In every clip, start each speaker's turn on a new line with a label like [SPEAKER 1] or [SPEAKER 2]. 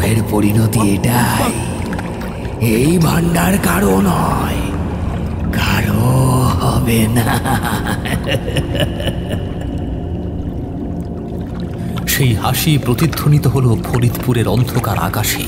[SPEAKER 1] লোভের পরিণতি এটাই। এই ভান্ডার কারো নয়, কারো হবে না।
[SPEAKER 2] সেই হাসি প্রতিধ্বনিত হল ফরিদপুরের অন্ধকার আকাশে।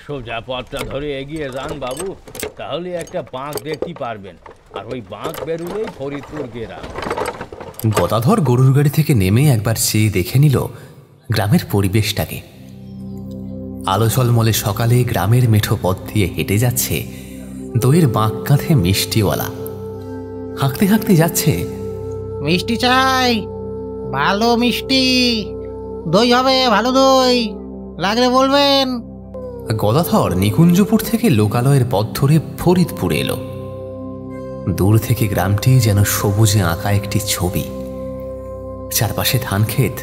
[SPEAKER 3] সোজা পথটা ধরে এগিয়ে যান বাবু, তাহলে একটা বাঁক দেখতে পারবেন, আর ওই বাঁক বেরুলেই ফরিদপুর গ্রাম।
[SPEAKER 2] গদাধর গরুর গাড়ি থেকে নেমে একবার চেয়ে দেখে নিল গ্রামের পরিবেশটাকে। আলো ঝলমলে সকালে গ্রামের মেঠো পথ দিয়ে হেঁটে যাচ্ছে দইয়ের বাঁক কাঁধে মিষ্টিওয়ালা। হাঁকতে হাঁকতে যাচ্ছে,
[SPEAKER 4] মিষ্টি চাই, ভালো মিষ্টি, দই হবে, ভালো দই লাগলে বলবেন।
[SPEAKER 2] গদাধর নিকুঞ্জপুর থেকে লোকালয়ের পথ ধরে ফরিদপুরে এলো। দূর থেকে গ্রামটি যেন সবুজে আঁকা একটি ছবি। চারপাশে ধানক্ষেত,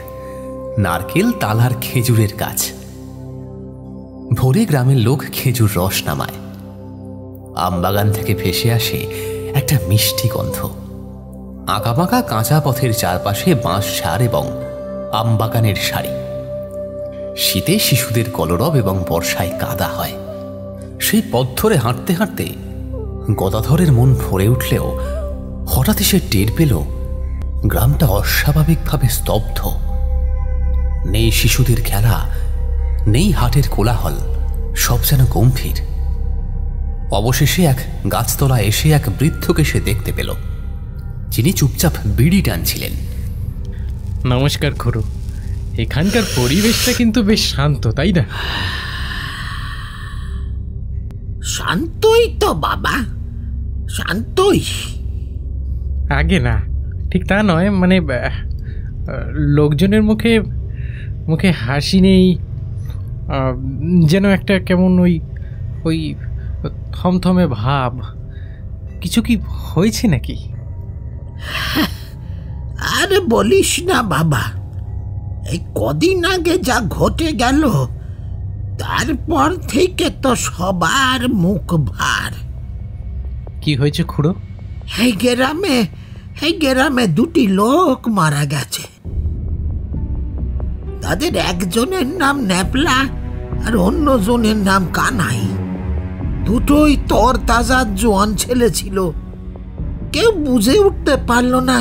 [SPEAKER 2] নারকেল, তাল আর খেজুরের গাছ। ভোরে গ্রামের লোক খেজুর রস নামায়। আমবাগান থেকে ভেসে আসে একটা মিষ্টি গন্ধ। আঁকাবাঁকা কাঁচা পথের চারপাশে বাঁশ ঝাড় এবং আমবাগানের সারি। শীতে শিশুদের কলরব এবং বর্ষায় কাদা হয়। সেই পথ ধরে হাঁটতে হাঁটতে গদাধরের মন ভরে উঠলেও হঠাৎ সে টের পেল গ্রামটা অস্বাভাবিকভাবে স্তব্ধ। নেই শিশুদের খেলা, নেই হাটের কোলাহল, সব যেন গম্ভীর। অবশেষে এক গাছতলা এসে এক বৃদ্ধকে সে দেখতে পেল, যিনি চুপচাপ বিড়ি টানছিলেন।
[SPEAKER 5] নমস্কার খুড়ো, এখানকার পরিবেশটা কিন্তু বেশ শান্ত, তাই না?
[SPEAKER 6] শান্তই তো বাবা, শান্তই।
[SPEAKER 5] আগে না, ঠিক তা নয়, মানে লোকজনের মুখে মুখে হাসি নেই, যেন একটা কেমন ওই ওই থমথমে ভাব। কিছু কি হয়েছে নাকি?
[SPEAKER 6] আরে বলিস না বাবা, এই কদিন আগে যা ঘটে গেল তারপর থেকে তো সবার মুখ ভার।
[SPEAKER 5] কি হয়েছে খুড়ো?
[SPEAKER 6] এই গ্রামে দুটি লোক মারা গেছে। তাদের একজনের নাম ন্যাপলা আর অন্যজনের নাম কানাই। দুটোই তরতাজা জোয়ান ছেলে ছিল। কেউ বুঝে উঠতে পারল না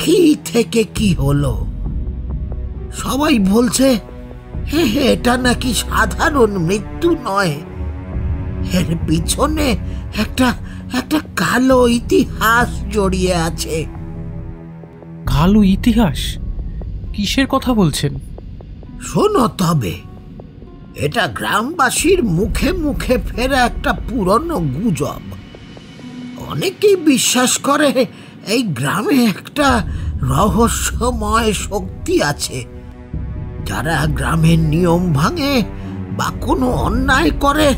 [SPEAKER 6] কি থেকে কি হলো। সবাই বলছে এটা নাকি সাধারণ মৃত্যু নয়, এর পিছনে একটা একটা কালো ইতিহাস জড়িয়ে আছে।
[SPEAKER 5] কালো ইতিহাস? কিসের কথা বলছেন?
[SPEAKER 6] শোনো তবে, এটা গ্রামবাসীর মুখে মুখে ফেরা একটা পুরনো গুজব। অনেকেই বিশ্বাস করে এই গ্রামে একটা রহস্যময় শক্তি আছে। যারা গ্রামের নিয়ম ভাঙে বা কোনো অন্যায় করে,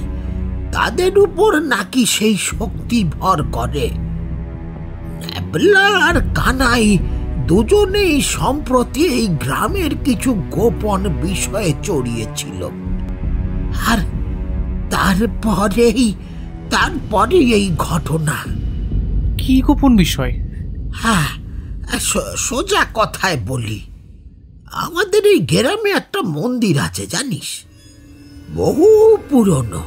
[SPEAKER 6] তাদের উপর নাকি সেই শক্তি ভর করে। ন্যাপলা আর কানাই দুজনেই সম্প্রতি এই গ্রামের কিছু গোপন বিষয়ে জড়িয়েছিল। আর তারপরেই এই ঘটনা।
[SPEAKER 5] কি গোপন বিষয়?
[SPEAKER 6] হ্যাঁ, সোজা কথায় বলি, আমাদের এই গ্রামে একটা মন্দির আছে জানিস, বহু পুরনো,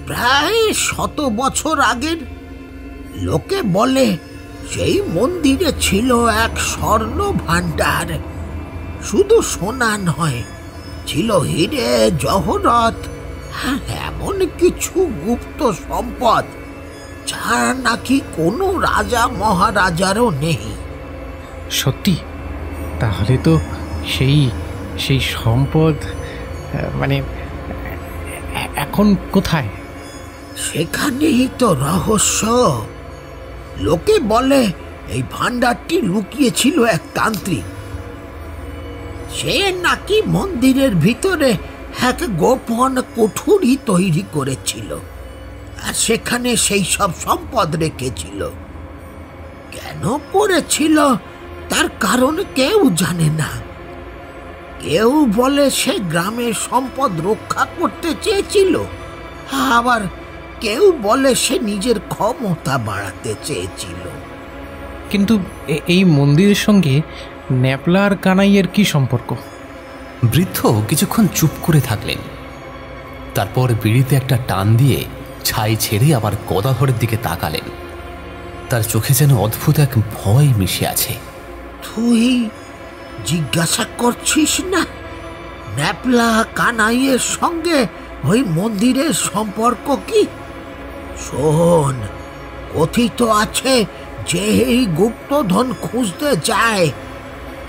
[SPEAKER 6] প্রায় 100 বছর আগের। লোকে বলে সেই মন্দিরে ছিল এক স্বর্ণ ভাণ্ডার। শুধু সোনা নয়, ছিল হিরে জহরত, এমন কিছু গুপ্ত সম্পদ যা নাকি কোনো রাজা মহারাজারও নেই।
[SPEAKER 5] সত্যি? তাহলে তো সেই সম্পদ মানে এখন কোথায়?
[SPEAKER 6] সেখানেই তো রহস্য। লোকে বলে এই ভাণ্ডারটি লুকিয়েছিল এক তান্ত্রিক। সে নাকি মন্দিরের ভিতরে এক গোপন কুঠুরি তৈরি করেছিল আর সেখানে সেই সব সম্পদ রেখেছিল। কেন করেছিল তার কারণ কেউ জানে না, কেউ বলে সে গ্রামের সম্পদ রক্ষা করতে চেয়েছিল, আবার কেউ বলে সে নিজের ক্ষমতা বাড়াতে চেয়েছিল।
[SPEAKER 5] কিন্তু এই মন্দিরের সঙ্গে ন্যাপলা আর কানাইয়ের কি সম্পর্ক?
[SPEAKER 2] বৃদ্ধ কিছুক্ষণ চুপ করে থাকলেন, তারপর বিড়িতে একটা টান দিয়ে ছাই ছেড়ে আবার গদাধরের দিকে তাকালেন। তার চোখে যেন অদ্ভুত এক ভয় মিশে আছে।
[SPEAKER 6] তুই জিজ্ঞাসা করছিস না ন্যাপলা কানাইয়ের সঙ্গে ওই মন্দিরের সম্পর্ক কি? শোন, কথিত আছে যে এই গুপ্তধন খুঁজতে যায়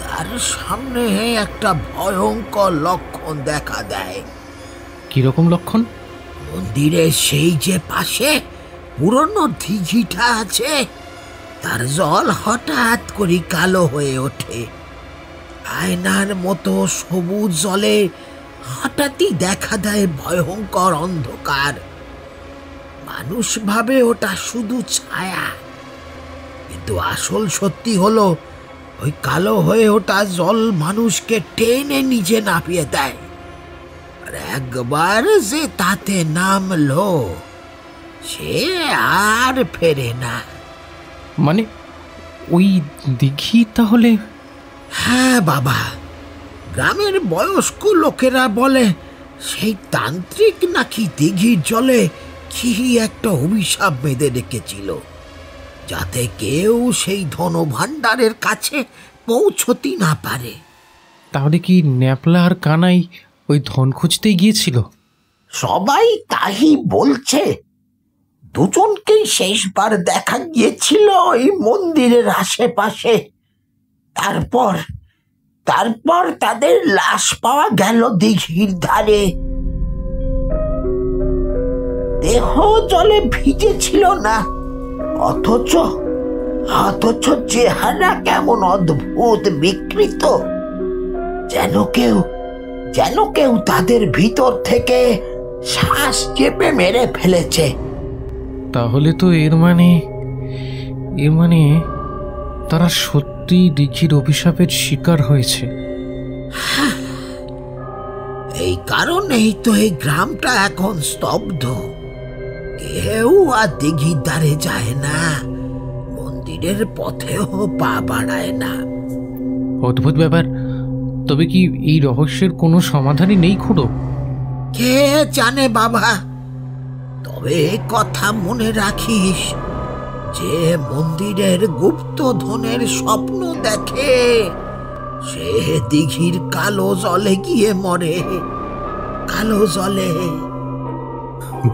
[SPEAKER 6] তার সামনে একটা ভয়ঙ্কর লক্ষণ দেখা দেয়।
[SPEAKER 5] কিরকম লক্ষণ?
[SPEAKER 6] মন্দিরের সেই যে পাশে পুরনো দিঘিটা আছে, তার জল হঠাৎ করে কালো হয়ে ওঠে। আয়নার মতো সবুজ জলে হঠাৎই দেখা দেয় ভয়ঙ্কর অন্ধকার। মানুষ ভাবে ওটা শুধু ছায়া, কিন্তু আসল সত্যি হলো ওই কালো হয়ে ওঠা জল মানুষকে টেনে নিচে নামিয়ে দেয়। আর একবার যে তাতে নামলো সে আর ফেরে না।
[SPEAKER 5] মানে ওই দিঘি তাহলে?
[SPEAKER 6] হ্যাঁ বাবা, গ্রামের বয়স্ক লোকেরা বলে সেই তান্ত্রিক নাকি দিঘির জলে কি একটা অভিশাপ বেঁধে রেখেছিল, যাতে কেউ সেই ধনভাণ্ডারের কাছে পৌঁছতে না পারে।
[SPEAKER 5] তাহলে কি ন্যাপলা আর কানাই ওই ধন খুঁজতেই গিয়েছিল?
[SPEAKER 6] সবাই তাই বলছে। দুজনকেই শেষবার দেখা গিয়েছিল ওই মন্দিরের আশেপাশে। তারপর তাদের লাশ পাওয়া গেল দিঘির ধারে। দেহ জলে ভিজেছিল না, অথচ চেহারা কেমন অদ্ভুত বিকৃত, যেন কেউ তাদের ভিতর থেকে শ্বাস চেপে মেরে ফেলেছে।
[SPEAKER 5] তাহলে তো এর মানে তারা সত্যি দিঘির অভিশাপের শিকার হয়েছে।
[SPEAKER 6] এই কারণেই তো এই গ্রামটা এখন স্তব্ধ। কেউ আর দিঘির ধারে যায় না, মন্দিরের পথেও পা বাড়ায় না।
[SPEAKER 5] অদ্ভুত ব্যাপার। তবে কি এই রহস্যের কোনো সমাধানই নেই খুড়ো?
[SPEAKER 6] কে জানে বাবা, তবে কথা মনে রাখিস, যে মন্দিরের গুপ্তধনের স্বপ্ন দেখে সে দিঘির কালো জলে গিয়ে মরে। কালো জলে।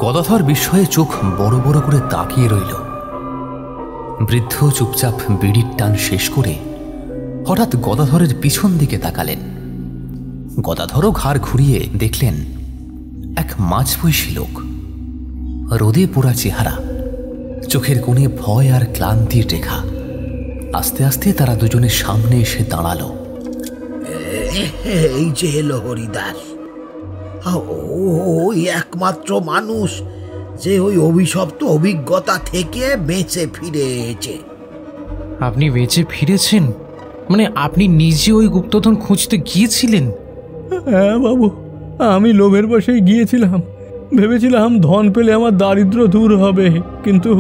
[SPEAKER 2] গদাধর বিস্ময়ে চোখ বড় বড় করে তাকিয়ে রইল। বৃদ্ধ চুপচাপ বিড়ির টান শেষ করে হঠাৎ গদাধরের পিছন দিকে তাকালেন। গদাধরও ঘাড় ঘুরিয়ে দেখলেন এক মাঝবয়সী লোক, রোদে পোড়া চেহারা, চোখের কোণে ভয় আর ক্লান্তির রেখা। আস্তে আস্তে তারা দুজনের সামনে এসে দাঁড়ালো।
[SPEAKER 6] এই যে এলো হরিদাস, ওই একমাত্র মানুষ যে ওই অভিশপ্ত অভিজ্ঞতা থেকে বেঁচে ফিরেছে।
[SPEAKER 5] আপনি বেঁচে ফিরেছেন? মানে আপনি নিজে ওই গুপ্তধন খুঁজতে গিয়েছিলেন?
[SPEAKER 7] হ্যাঁ বাবু, আমি লোভের বশেই গিয়েছিলাম। ভেবেছিলাম ধন পেলে আমার দারিদ্র দূর হবে, কিন্তু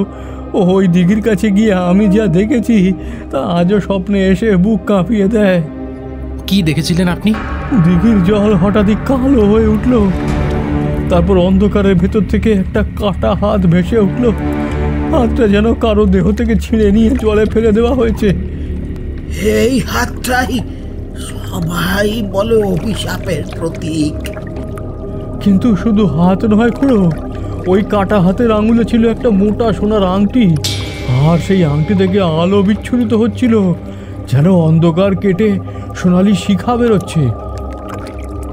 [SPEAKER 7] ওই দিঘির কাছে গিয়ে আমি যা দেখেছি তা আজও স্বপ্নে এসে বুক কাঁপিয়ে দেয়।
[SPEAKER 5] কি দেখেছিলেন আপনি?
[SPEAKER 7] দিঘির জল হঠাৎই কালো হয়ে উঠল, তারপর অন্ধকারের ভেতর থেকে একটা কাটা হাত ভেসে উঠল। হাতটা যেন কারো দেহ থেকে ছিঁড়ে নিয়ে জলে ফেলে দেওয়া হয়েছে।
[SPEAKER 6] এই হাতটাই সবাই বলে অভিশাপের প্রতীক।
[SPEAKER 7] কিন্তু শুধু হাত নয় খুড়ো, ওই কাটা হাতের আঙুলে ছিল একটা মোটা সোনার আংটি, আর সেই আংটি থেকে আলো বিচ্ছুরিত হচ্ছিল, যেন অন্ধকার কেটে সোনালি শিখা বেরোচ্ছে।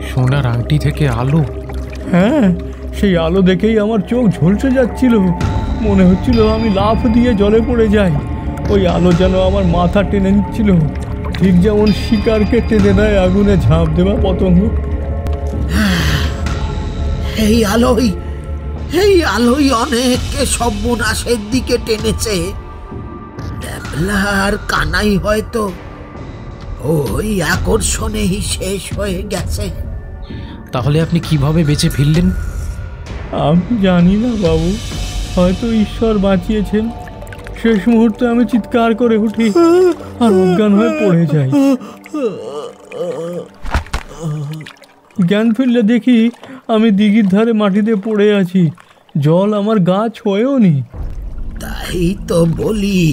[SPEAKER 5] সোনার আংটি থেকে আলো?
[SPEAKER 7] হ্যাঁ, সেই আলো দেখেই আমার চোখ ঝলসে যাচ্ছিল। মনে হচ্ছিল আমি লাফ দিয়ে জলে পড়ে যাই। ওই আলো যেন আমার মাথা টেনে নিচ্ছিল, ঠিক যেমন শিকারকে টেনে নেয় আগুনে ঝাঁপ দেওয়া পতঙ্গ।
[SPEAKER 6] এই আলোই অনেককে সর্বনাশের দিকে টেনেছে। ন্যাপলা আর কানাই হয়তো ওই আকর্ষণেই শেষ হয়ে গেছে।
[SPEAKER 5] তাহলে আপনি কিভাবে বেঁচে ফিরলেন?
[SPEAKER 7] আমি জানি না বাবু, হয়তো ঈশ্বর বাঁচিয়েছেন। শেষ মুহূর্তে আমি চিৎকার করে উঠি আর অজ্ঞান হয়ে পড়ে যাই। জ্ঞান ফিরলে দেখি আমি দিঘির ধারে মাটিতে পড়ে আছি, জল আমার গা ছোঁয়েও নি।
[SPEAKER 6] তাই তো বলি,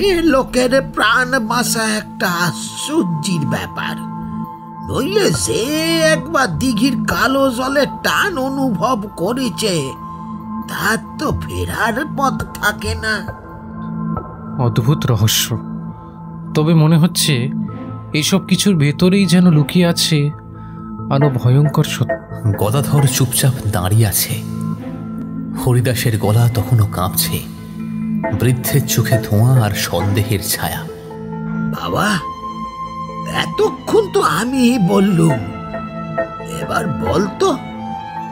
[SPEAKER 6] এ লোকের প্রাণ বাঁচা একটা আশ্চর্যের ব্যাপার। নইলে যে একবার দিঘির কালো জলে টান অনুভব করেছে, তার তো ফেরার পথ থাকে না।
[SPEAKER 5] অদ্ভুত রহস্য। তবে মনে হচ্ছে এইসব কিছুর ভেতরেই যেন লুকিয়ে আছে আরো ভয়ঙ্কর সত্য।
[SPEAKER 2] গদাধর চুপচাপ দাঁড়িয়ে আছে। হরিদাসের গলা তখনও কাঁপছে, বৃদ্ধের চোখে ধোঁয়া আর সন্দেহের ছায়া।
[SPEAKER 6] বাবা, এতক্ষণ তো আমি বললুম, এবার বলতো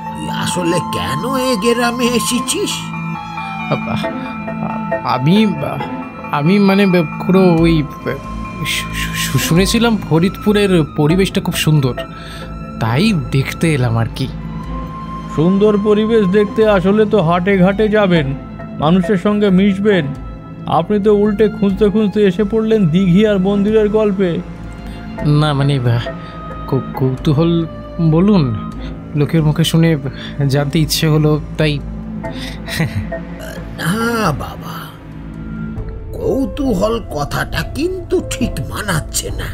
[SPEAKER 6] তুই আসলে কেন এ গ্রামে এসেছিস?
[SPEAKER 5] আমি আমি মানে পুরো ওই শুনেছিলাম ফরিদপুরের পরিবেশটা খুব সুন্দর, তাই দেখতে এলাম আর কি।
[SPEAKER 7] সুন্দর পরিবেশ দেখতে আসলে তো হাটে ঘাটে যাবেন, মানুষের সঙ্গে মিশবেন। আপনি তো উল্টে খুঁজতে খুঁজতে এসে পড়লেন দিঘি আর মন্দিরের গল্পে।
[SPEAKER 5] না মানে কৌতূহল বলুন, লোকের মুখে শুনে জানতে ইচ্ছে হলো তাই।
[SPEAKER 6] না বাবা, কৌতূহল কথাটা কিন্তু ঠিক মানাচ্ছে না।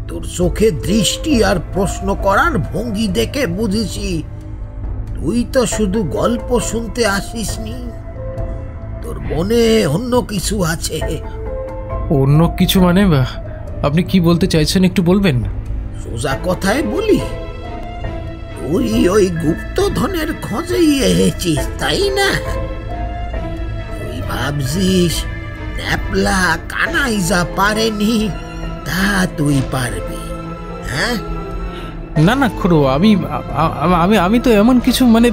[SPEAKER 6] তোর চোখে দৃষ্টি আর প্রশ্ন করার ভঙ্গি দেখে বুঝেছি তুই তো শুধু গল্প শুনতে আসিসনি, তোর মনে অন্য কিছু আছে।
[SPEAKER 5] অন্য কিছু মানে? আপনি কি বলতে চাইছেন একটু বলবেন?
[SPEAKER 6] সোজা কথায় বলি, তুই ওই গুপ্তধনের খোঁজেই এসেছিস, তাই না? তুই ভাবছিস ন্যাপলা কানাই যা পারেনি তা তুই পারবি, হ্যাঁ?
[SPEAKER 5] না না খুড়ো, আমি আমি আমি তো এমন কিছু মানে।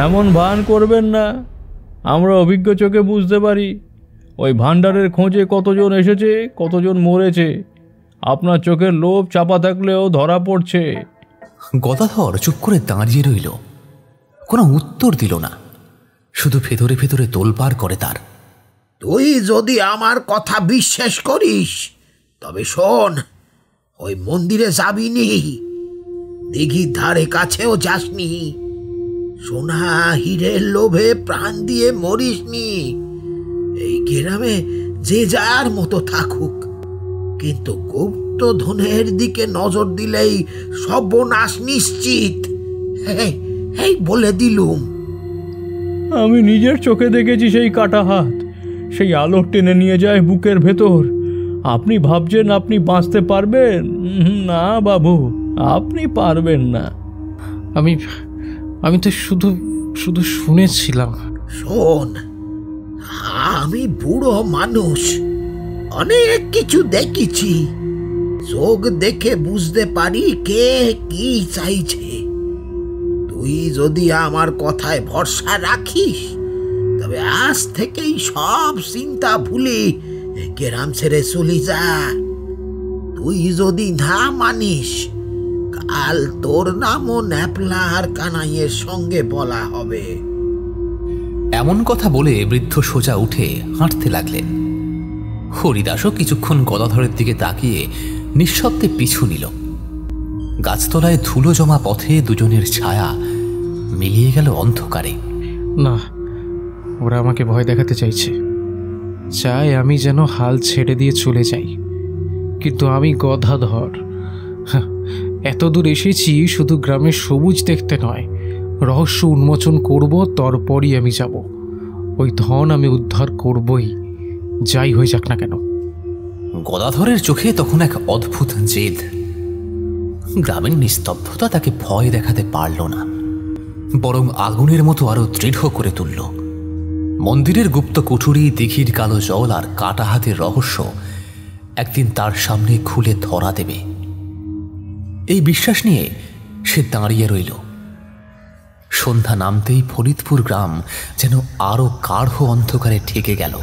[SPEAKER 7] এমন ভান করবেন না, আমরা অভিজ্ঞ চোখে বুঝতে পারি ওই ভাণ্ডারের খোঁজে কতজন এসেছে, কতজন মরেছে। আপনার চোখের লোভ চাপা থাকলেও ধরা পড়ছে।
[SPEAKER 2] গদাধর চুপ করে দাঁড়িয়ে রইল, কোনো উত্তর দিল না, শুধু ভেতরে ভেতরে তোলপাড় করে তার।
[SPEAKER 6] তুই যদি আমার কথা বিশ্বাস করিস তবে শোন, ওই মন্দিরে যাবিনি, দিঘির ধারে কাছেও যাসনি, সোনা হীরের লোভে প্রাণ দিয়ে মরিসনি। এই গ্রামে যে যার মতো থাকুক, কিন্তু গুপ্তধনের দিকে নজর দিলেই সর্বনাশ নিশ্চিত। এই বলে দিলুম।
[SPEAKER 7] আমি নিজের চোখে দেখেছি সেই কাটা হাত, সেই আলো টেনে নিয়ে যায় বুকের ভেতর। আপনি ভাবছেন আপনি বাঁচতে পারবেন? না বাবু, আপনি পারবেন না।
[SPEAKER 5] আমি আমি তো শুধু শুধু শুনেছিলাম।
[SPEAKER 6] শোন, আমি বুড়ো মানুষ, অনেক কিছু দেখেছি। চোখ দেখে বুঝতে পারি কে কি চাইছে। তুই যদি আমার কথায় ভরসা রাখিস তবে আজ থেকেই সব চিন্তা ভুলে গ্রাম ছেড়ে চলে যা। তুই যদি না মানিস, কাল তোর নামও ন্যাপলা আর কানাইয়ের সঙ্গে বলা হবে।
[SPEAKER 2] এমন কথা বলে বৃদ্ধ সোজা উঠে হাঁটতে লাগলেন। হরিদাসও কিছুক্ষণ গদাধরের দিকে তাকিয়ে নিঃশব্দে পিছু নিল। গাছতলায় ধুলো জমা পথে দুজনের ছায়া মিলিয়ে গেল অন্ধকারে।
[SPEAKER 5] না, ওরা আমাকে ভয় দেখাতে চাইছে, চাই আমি যেন হাল ছেড়ে দিয়ে চলে যাই। কিন্তু আমি গদাধর, এত দূর এসেছি শুধু গ্রামের সবুজ দেখতে নয়, রহস্য উন্মোচন করব, তারপরই আমি যাব। ওই ধন আমি উদ্ধার করবই, যাই হয়ে যাক না কেন।
[SPEAKER 2] গদাধরের চোখে তখন এক অদ্ভুত জেদ। গ্রামের নিস্তব্ধতা তাকে ভয় দেখাতে পারল না, বরং আগুনের মতো আরো দৃঢ় করে তুলল। মন্দিরের গুপ্ত কুঠুরি, দিঘির কালো জল আর কাটা হাতের রহস্য একদিন তার সামনে খুলে ধরা দেবে, এই বিশ্বাস নিয়ে সে দাঁড়িয়ে রইল। সন্ধ্যা নামতেই ফরিদপুর গ্রাম যেন আরো গাঢ় অন্ধকারে ঠেকে গেল।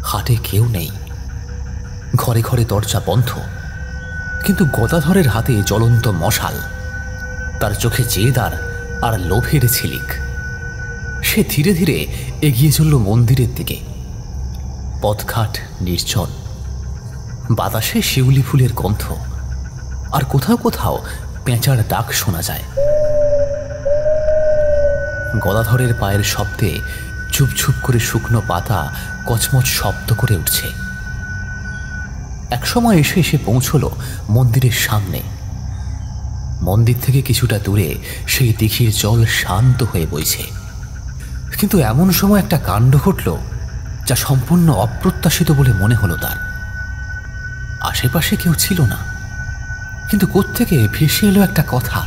[SPEAKER 2] হাটে কেউ নেই, ঘরে ঘরে দরজা বন্ধ, কিন্তু গদাধরের হাতে জ্বলন্ত মশাল, তার চোখে জেদার আর লোভের ঝিলিক। সে ধীরে ধীরে এগিয়ে চলল মন্দিরের দিকে। পথঘাট নির্জন, বাতাসে শিউলি ফুলের গন্ধ, আর কোথাও কোথাও পেঁচার ডাক শোনা যায়। গদাধরের পায়ের শব্দে চুপ চুপ করে শুকনো পাতা কচমচ শব্দ করে উঠছে। একসময় এসে এসে পৌঁছল মন্দিরের সামনে। মন্দির থেকে কিছুটা দূরে সেই দিঘির জল শান্ত হয়ে বইছে। কিন্তু এমন সময় একটা কাণ্ড ঘটল যা সম্পূর্ণ অপ্রত্যাশিত বলে মনে হলো তার। আশেপাশে কেউ ছিল না, কিন্তু কোত্থেকে ভেসে এলো একটা কথা।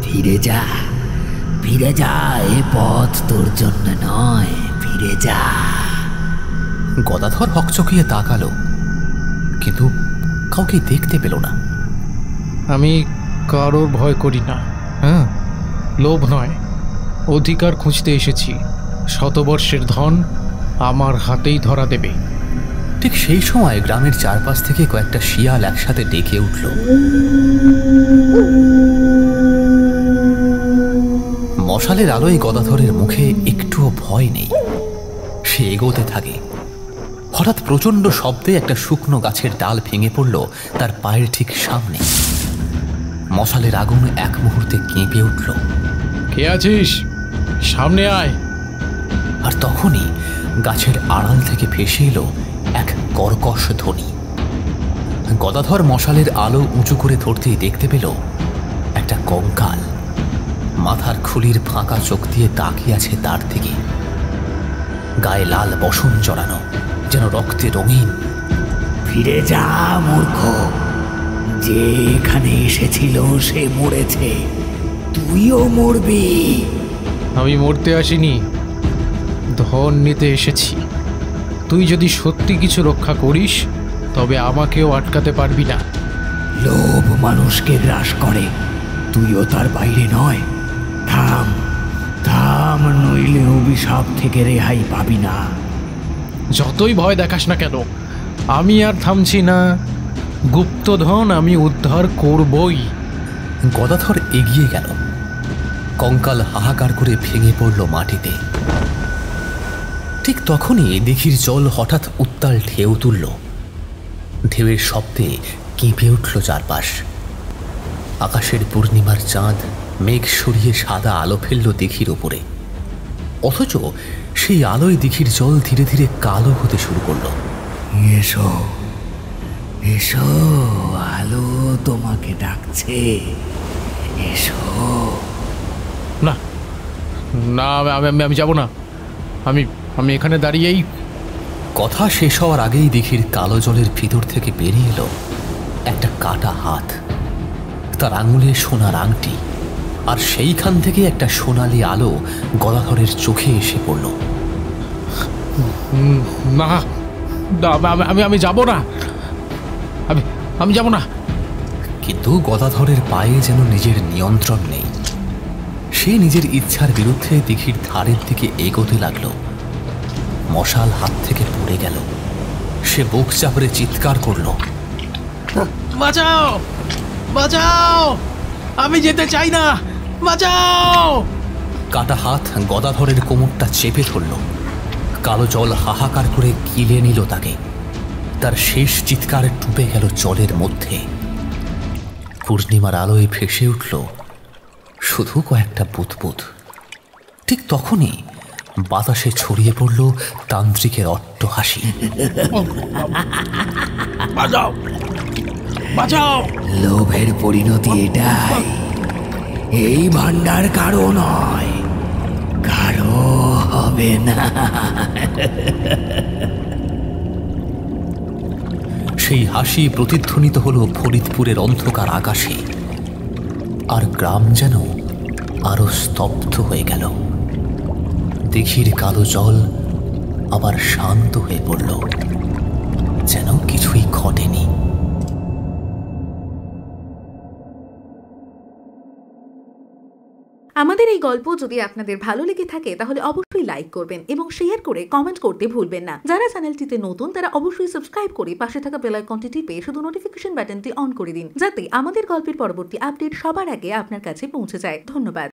[SPEAKER 1] ফিরে যা, ফিরে যা, এ পথ তোর জন্য নয়, ফিরে যা।
[SPEAKER 2] গদাধর হকচকিয়ে তাকালো, কিন্তু কাউকে দেখতে পেল না।
[SPEAKER 5] আমি কারোর ভয় করি না। হ্যাঁ, লোভ নয়, অধিকার খুঁজতে এসেছি। শতবর্ষের ধন আমার হাতেই ধরা দেবে।
[SPEAKER 2] ঠিক সেই সময় গ্রামের চারপাশ থেকে কয়েকটা শিয়াল একসাথে ডেকে উঠল। মশালের আলোয় গদাধরের মুখে একটুও ভয় নেই। সে এগোতে থাকে। হঠাৎ প্রচণ্ড শব্দে একটা শুকনো গাছের ডাল ভেঙে পড়ল তার পায়ের ঠিক সামনে। মশালের আগুন এক মুহূর্তে কেঁপে উঠল।
[SPEAKER 5] কে আছিস? সামনে আয়।
[SPEAKER 2] আর তখনই গাছের আড়াল থেকে ভেসে এলো এক কর্কশ ধ্বনি। গদাধর মশালের আলো উঁচু করে ধরতেই দেখতে পেল একটা কঙ্কাল মাথার খুলির ফাঁকা চোখ দিয়ে তাকিয়ে আছে তার দিকে। গায়ে লাল বসন জড়ানো, যেন রক্তে রঙিন।
[SPEAKER 1] ফিরে যা মূর্খ, যে এখানে এসেছিল সে মরেছে, তুইও মরবি।
[SPEAKER 5] আমি মরতে আসিনি, ধন নিতে এসেছি। তুই যদি সত্যি কিছু রক্ষা করিস তবে আমাকেও আটকাতে পারবি না।
[SPEAKER 1] লোভ মানুষকে গ্রাস করে, তুইও তার বাইরে নয়। থাম, থাম, নইলে অভিশাপ থেকে রেহাই পাবি না।
[SPEAKER 5] যতই ভয় দেখাস না কেন, আমি আর থামছি না। গুপ্তধন আমি উদ্ধার করবই।
[SPEAKER 2] গদাধর এগিয়ে গেল। কঙ্কাল হাহাকার করে ভেঙে পড়ল মাটিতে। ঠিক তখনই দিঘির জল হঠাৎ উত্তাল ঢেউ তুলল। ঢেউয়ের শব্দে কেঁপে উঠল চারপাশ। আকাশের পূর্ণিমার চাঁদ মেঘ সরিয়ে সাদা আলো ফেলল দিঘির ওপরে। অথচ সেই আলোয় দিঘির জল ধীরে ধীরে কালো হতে শুরু করল।
[SPEAKER 1] এসো, এসো, আলো তোমাকে ডাকছে, এসো।
[SPEAKER 5] না না, আমি যাব না। আমি আমি এখানে দাঁড়িয়েই।
[SPEAKER 2] কথা শেষ হওয়ার আগেই দিঘির কালো জলের ভিতর থেকে বেরিয়ে এলো একটা কাটা হাত। তার আঙুলে সোনার আংটি, আর সেইখান থেকে একটা সোনালি আলো গদাধরের চোখে এসে পড়ল।
[SPEAKER 5] না, আমি যাব না। আমি যাব না।
[SPEAKER 2] কিন্তু গদাধরের পায়ে যেন নিজের নিয়ন্ত্রণ নেই। সে নিজের ইচ্ছার বিরুদ্ধে দিঘির ধারের দিকে এগোতে লাগলো। মশাল হাত থেকে পড়ে গেল। সে বুক চাপড়ে চিৎকার করল,
[SPEAKER 5] বাঁচাও, বাঁচাও, আমি যেতে চাই না, বাঁচাও।
[SPEAKER 2] কাটা হাত গদাধরের কোমরটা চেপে ধরল। কালো জল হাহাকার করে গিলে নিল তাকে। তার শেষ চিৎকার ডুবে গেল জলের মধ্যে। পূর্ণিমার আলোয় ভেসে উঠল শুধু কয়েকটা বুদবুদ। ঠিক তখনই বাতাসে ছড়িয়ে পড়ল তান্ত্রিকের অট্টহাসি।
[SPEAKER 5] বাঁচাও, বাঁচাও।
[SPEAKER 1] লোভের পরিণতি এটাই। এই ভান্ডার কারো নয়, কারো হবে না।
[SPEAKER 2] সেই হাসি প্রতিধ্বনিত হল ফরিদপুরের অন্ধকার আকাশে, আর গ্রাম যেন আরো স্তব্ধ হয়ে গেল। দিঘির কালো জল আবার শান্ত হয়ে পড়ল, যেন কিছুই ঘটেনি।
[SPEAKER 8] আমাদের এই গল্প যদি আপনাদের ভালো লেগে থাকে তাহলে অবশ্যই লাইক করবেন এবং শেয়ার করে কমেন্ট করতে ভুলবেন না। যারা চ্যানেলটিতে নতুন তারা অবশ্যই সাবস্ক্রাইব করে পাশে থাকা বেল আইকনটি টিপে শুধু নোটিফিকেশন বাটনটি অন করে দিন, যাতে আমাদের গল্পের পরবর্তী আপডেট সবার আগে আপনার কাছে পৌঁছে যায়। ধন্যবাদ।